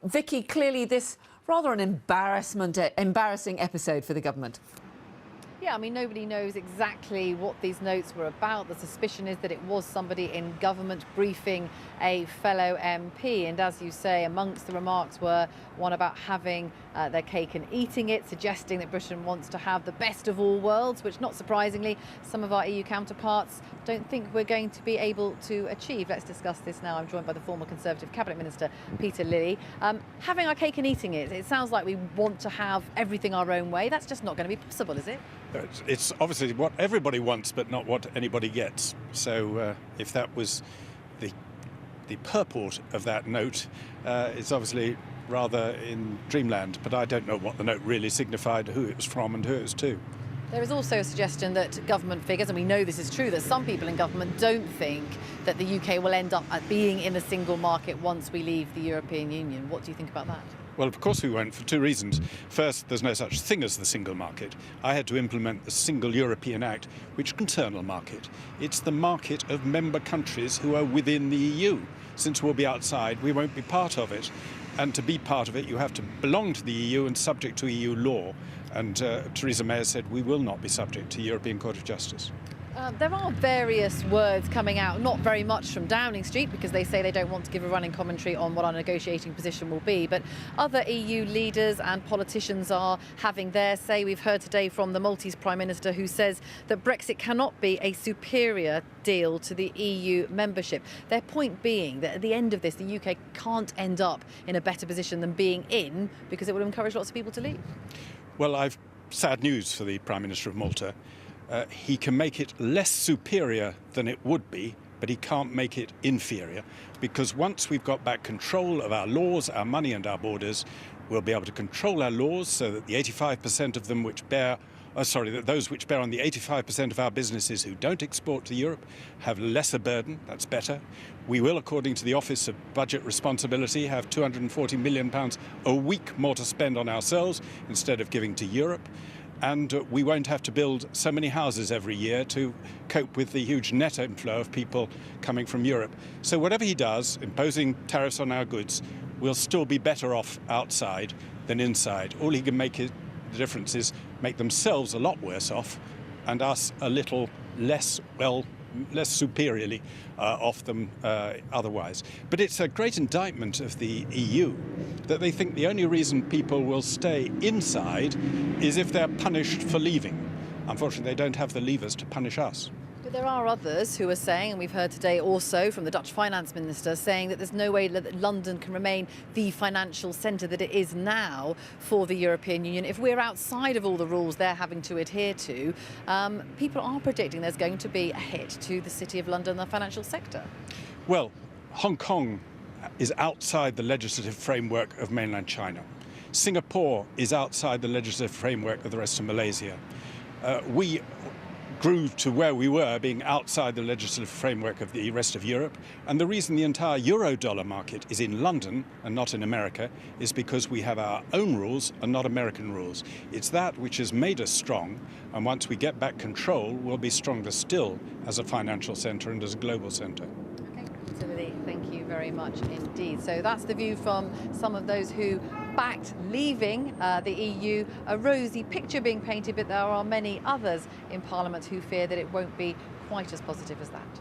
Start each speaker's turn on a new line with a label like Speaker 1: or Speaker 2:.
Speaker 1: Viki, clearly this rather an embarrassing episode for the government.
Speaker 2: Yeah, I mean, nobody knows exactly what these notes were about. The suspicion is that it was somebody in government briefing a fellow MP. And as you say, amongst the remarks were one about having their cake and eating it, suggesting that Britain wants to have the best of all worlds, which, not surprisingly, some of our EU counterparts don't think we're going to be able to achieve. Let's discuss this now. I'm joined by the former Conservative Cabinet Minister, Peter Lilly. Having our cake and eating it, it sounds like we want to have everything our own way. That's just not going to be possible, is it?
Speaker 3: It's obviously what everybody wants, but not what anybody gets. So if that was the purport of that note, it's obviously rather in dreamland. But I don't know what the note really signified, who it was from and who it was to.
Speaker 2: There is also a suggestion that government figures, and we know this is true, that some people in government don't think that the UK will end up being in a single market once we leave the European Union. What do you think about that?
Speaker 3: Well, of course we won't, for two reasons. First, there's no such thing as the single market. I had to implement the Single European Act, which is an internal market. It's the market of member countries who are within the EU. Since we'll be outside, we won't be part of it. And to be part of it, you have to belong to the EU and subject to EU law. And Theresa May has said we will not be subject to European Court of Justice.
Speaker 2: There are various words coming out, not very much from Downing Street, because they say they don't want to give a running commentary on what our negotiating position will be. But other EU leaders and politicians are having their say. We've heard today from the Maltese Prime Minister, who says that Brexit cannot be a superior deal to the EU membership. Their point being that at the end of this, the UK can't end up in a better position than being in, because it will encourage lots of people to leave.
Speaker 3: Well, I've sad news for the Prime Minister of Malta. He can make it less superior than it would be, but he can't make it inferior, because once we've got back control of our laws, our money and our borders, we'll be able to control our laws so that the 85% of them which bear, that those which bear on the 85% of our businesses who don't export to Europe have lesser burden. That's better. We will, according to the Office of Budget Responsibility, have £240 million a week more to spend on ourselves instead of giving to Europe. And we won't have to build so many houses every year to cope with the huge net inflow of people coming from Europe. So whatever he does, imposing tariffs on our goods, we'll still be better off outside than inside. All he can make the difference is make themselves a lot worse off and us a little less superiorly off them otherwise. But it's a great indictment of the EU that they think the only reason people will stay inside is if they're punished for leaving. Unfortunately, they don't have the levers to punish us.
Speaker 2: But there are others who are saying, and we've heard today also from the Dutch finance minister, saying that there's no way that London can remain the financial centre that it is now for the European Union. If we're outside of all the rules they're having to adhere to, people are predicting there's going to be a hit to the City of London, the financial sector.
Speaker 3: Well, Hong Kong is outside the legislative framework of mainland China. Singapore is outside the legislative framework of the rest of Malaysia. We grew to where we were, being outside the legislative framework of the rest of Europe. And the reason the entire euro-dollar market is in London and not in America is because we have our own rules and not American rules. It's that which has made us strong. And once we get back control, we'll be stronger still as a financial centre and as a global centre.
Speaker 2: Okay, thank you very much indeed. So that's the view from some of those who backed leaving the EU. A rosy picture being painted, but there are many others in Parliament who fear that it won't be quite as positive as that.